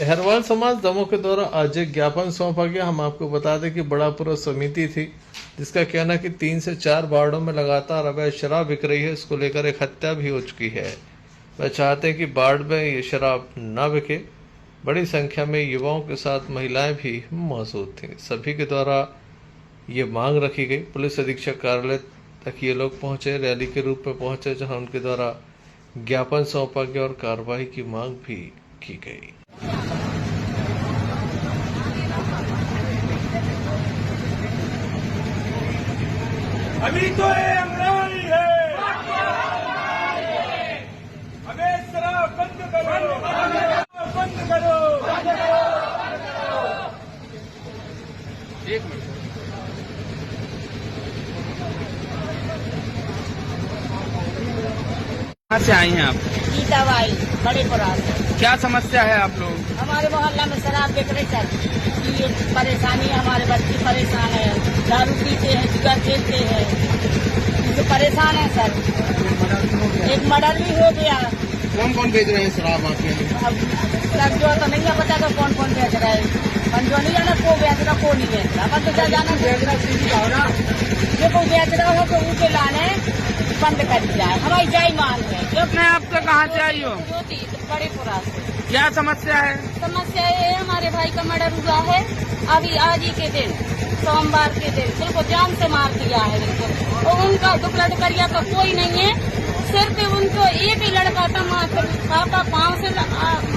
अहरवाल समाज दमोह के द्वारा आज एक ज्ञापन सौंपा गया। हम आपको बता दें कि बड़ापुरा समिति थी जिसका कहना कि 3 से 4 वार्डों में लगातार अवैध शराब बिक रही है। इसको लेकर एक हत्या भी हो चुकी है। वह चाहते हैं कि वार्ड में ये शराब न बिके। बड़ी संख्या में युवाओं के साथ महिलाएं भी मौजूद थीं। सभी के द्वारा ये मांग रखी गई। पुलिस अधीक्षक कार्यालय तक ये लोग पहुंचे, रैली के रूप में पहुंचे, जहां उनके द्वारा ज्ञापन सौंपा गया और कार्रवाई की मांग भी की गई। अभी तो ये अंग्रेजी है, हमें शराब बंद करो, बंद करो। एक मिनट, कहाँ से आई हैं आप? दवाई बड़े पुरान। क्या समस्या है आप लोग? हमारे मोहल्ला में शराब बिक रही सर, ये परेशानी है। हमारे बच्चे परेशान है, दारू पीते हैं, जुआ खेलते हैं, तो परेशान है सर। एक मर्डर भी हो गया। कौन कौन बेच रहे हैं शराब आपके यहाँ? अब सर जो तो नहीं पता तो कौन कौन बेच रहा है, हम जो नहीं जाना को बेच रहा को नहीं बेच रहा। अपन तो क्या जाना बेच रहा जो कोई बेच रहा हो तो उसे लाने बंद कर दिया है। हमारी जय मान है। मैं आपका कहाँ से आई हो? बड़े पुरा से। क्या समस्या है? समस्या ये है, हमारे भाई का मर्डर हुआ है अभी आज ही के दिन, सोमवार के दिन। बिल्कुल जान से मार दिया है बिल्कुल। और उनका दुखड़ा दुखरिया का कोई नहीं है, सिर्फ उनको एक ही लड़का था, माँ पापा पाँव से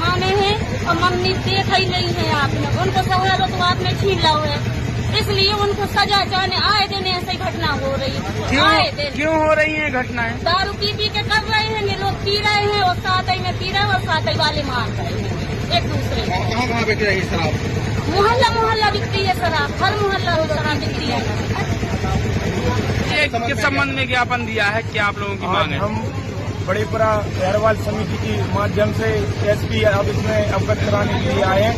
माने हैं और मम्मी देख ही नहीं है आपने। उनको सहुरा तो आपने छीन ला है, इसलिए उनको सजा चाहने आए दिन ऐसी घटना हो रही है। आए दिन क्यों हो रही है घटनाएं? दारू पी के कर रहे हैं, ये लोग पी रहे हैं और साथ ही में पी रहे हैं और साथ ही वाले मार रहे हैं एक दूसरे को। कहाँ कहाँ बिक रही है शराब? मोहल्ला मोहल्ला बिकती है शराब, हर मोहल्ला में शराब बिकती है। ये किस संबंध में ज्ञापन दिया है? क्या आप लोगों की मांग है? हम बड़ेपुरा अहरवाल समिति के माध्यम से एसपी ऑफिस में अवगत कराने के लिए आए हैं।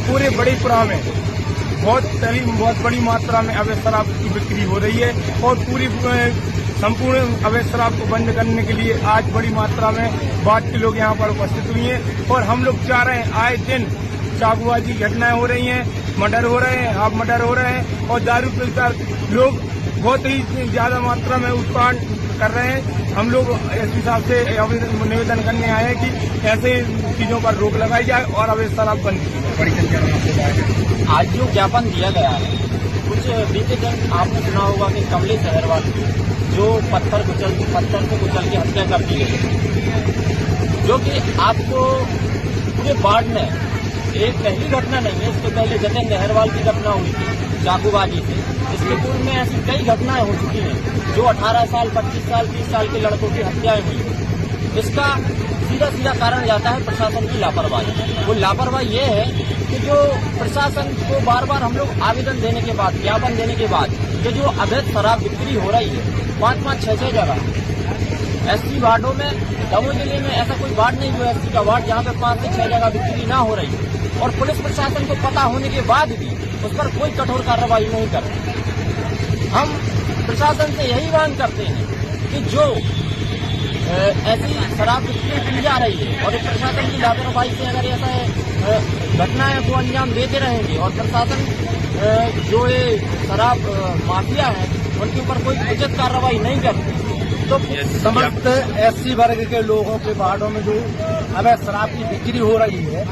पूरे बड़ेपुरा में बहुत बड़ी मात्रा में अवैध शराब की बिक्री हो रही है और पूरी संपूर्ण अवैध शराब को बंद करने के लिए आज बड़ी मात्रा में वार्ड के लोग यहाँ पर उपस्थित हुए हैं। और हम लोग चाह रहे हैं, आए दिन चाकूबाजी घटनाएं हो रही हैं, मर्डर हो रहे हैं, हाफ मर्डर हो रहे हैं और दारू पीकर लोग बहुत ही ज्यादा मात्रा में उत्पादन कर रहे हैं। हम लोग एसपी साहब से निवेदन करने आए हैं कि ऐसे चीजों पर रोक लगाई जाए और अवैध शराब बंद की जाए। बड़ी संख्या में आज जो ज्ञापन दिया गया है, कुछ बीते दिन आपने सुना होगा कि कमलेश अहरवाल जो पत्थर से कुचल के हत्या कर दी गई, जो कि आपको पूरे वार्ड में एक पहली घटना नहीं है। इसके पहले जतेंद्र अहरवाल की घटना हुई थी चाकूबाजी से। इसके पूर्व में ऐसी कई घटनाएं हो चुकी हैं जो 18 साल, 25 साल, 30 साल के लड़कों की हत्याएं हुई। इसका सीधा कारण जाता है प्रशासन की लापरवाही। वो लापरवाही ये है कि जो प्रशासन को बार बार हम लोग आवेदन देने के बाद, ज्ञापन देने के बाद, ये जो अवैध शराब बिक्री हो रही है 5-5, 6-6 जगह एससी वार्डों में, दमोह जिले में ऐसा कोई वार्ड नहीं जो एससी का वार्ड जहाँ पे 5 से 6 जगह बिक्री ना हो रही है। और पुलिस प्रशासन को पता होने के बाद भी उस पर कोई कठोर कार्रवाई नहीं कर रही। हम प्रशासन से यही मांग करते हैं कि जो ऐसी शराब बिक्री की जा रही है और प्रशासन की लापरवाही से अगर ऐसा घटनाएं को अंजाम देते रहेंगे और प्रशासन जो ये शराब माफिया है उनके ऊपर कोई उचित कार्रवाई नहीं करती तो समस्त एससी वर्ग के लोगों के वार्डों में जो अवैध शराब की बिक्री हो रही है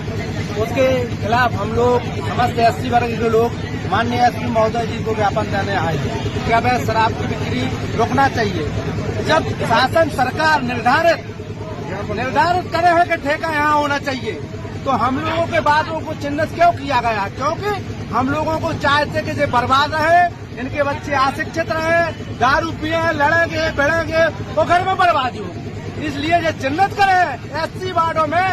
उसके खिलाफ हम लोग समस्त एससी वर्ग के लोग माननीय एसपी महोदय जी को ज्ञापन देने आए हैं कि अवैध शराब की बिक्री रोकना चाहिए। जब शासन सरकार निर्धारित करे है कि ठेका यहाँ होना चाहिए तो हम लोगों के बातों को चिन्हित क्यों किया गया? क्योंकि हम लोगों को चाहते कि ये बर्बाद रहे, इनके बच्चे अशिक्षित रहे, दारू पिए, लड़ेंगे भिड़ेंगे तो घर में बर्बादी होगी। इसलिए ये चिन्हित करे एससी वार्डों में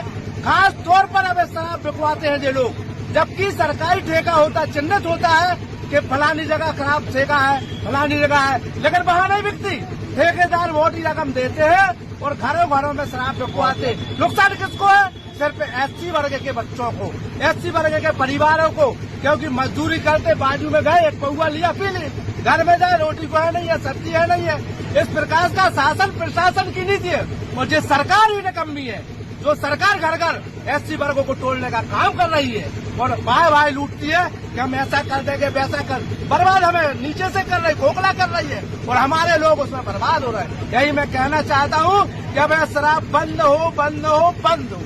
खास तौर पर अवैध शराब बिकवाते हैं ये लोग, जबकि सरकारी ठेका होता चिन्हित होता है कि फलानी जगह खराब ठेका है, फलानी जगह है, लेकिन वहाँ नहीं बिकती। ठेकेदार मोटी रकम देते हैं और घरों घरों में शराब बिकवाते। नुकसान किसको है? सिर्फ एससी वर्ग के बच्चों को, एससी वर्ग के परिवारों को, क्योंकि मजदूरी करते बाजू में गए, एक पौवा लिया पी ली, घर में जाए रोटी को है नहीं है, सब्जी है नहीं है। इस प्रकार का शासन प्रशासन की नीति है और जो सरकार ही निकम्मी है। जो सरकार घर घर एससी वर्गों को तोड़ने का काम कर रही है और भाई भाई लूटती है कि हम ऐसा कर देंगे वैसा कर, बर्बाद हमें नीचे से कर रही, खोखला कर रही है और हमारे लोग उसमें बर्बाद हो रहे हैं। यही मैं कहना चाहता हूँ कि अब शराब बंद हो, बंद हो, बंद हो।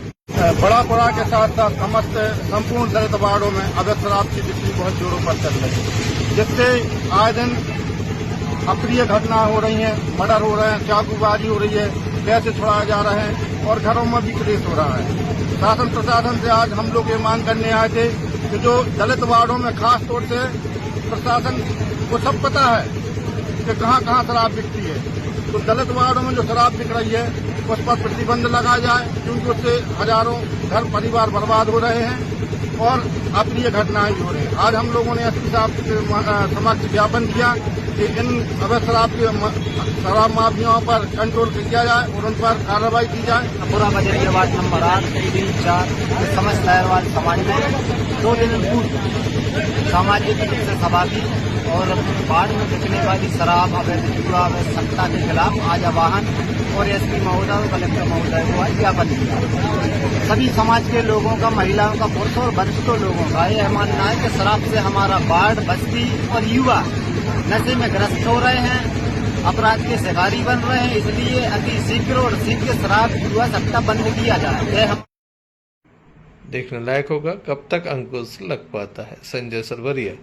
बड़ापुरा के साथ साथ समस्त संपूर्ण दलित वार्डों में अवैध शराब की बिक्री बहुत जोरों पर चल रही है, जिससे आए दिन अप्रिय घटना हो रही हैं, मर्डर हो रहे हैं, चाकूबाजी हो रही है, पैसे छुड़ाए जा रहे हैं और घरों में भी क्लेश हो रहा है। शासन प्रशासन से आज हम लोग ये मांग करने आए थे कि जो दलित वार्डों में खास तौर से प्रशासन को सब पता है कि कहाँ कहाँ शराब बिकती है, तो दलित वार्डों में जो शराब बिक रही है उस पर प्रतिबंध लगाया जाए, क्योंकि उससे हजारों घर परिवार बर्बाद हो रहे हैं और अप्रिय घटनाएं भी हो रही हैं। आज हम लोगों ने एसपी साहब के समक्ष ज्ञापन दिया कि इन अवैध शराब माफियाओं पर कंट्रोल किया जाए और उन पर कार्रवाई की जाए। पूरा बजरिया वार्ड नंबर 8, 3, 4 समस्त लहरवाल समाज में 2 दिन पूर्व सामाजिक सभा की और बाढ़ में बिकने वाली शराब अवैध जुआ अवैध सत्ता के खिलाफ आज आह्वान और एसपी महोदय और कलेक्टर महोदय को आज ज्ञापन दिया। सभी समाज के लोगों का, महिलाओं का, पुरुषों और वरिष्ठों लोगों का यह मानना है कि शराब से हमारा वार्ड, बस्ती और युवा नशे में ग्रस्त हो रहे हैं, अपराध के शिकारी बन रहे हैं। इसलिए अति शीघ्र और शीघ्र शराब जुआ सट्टा बंद किया जाए। देखने लायक होगा कब तक अंकुश लग पाता है। संजय सरवरिया।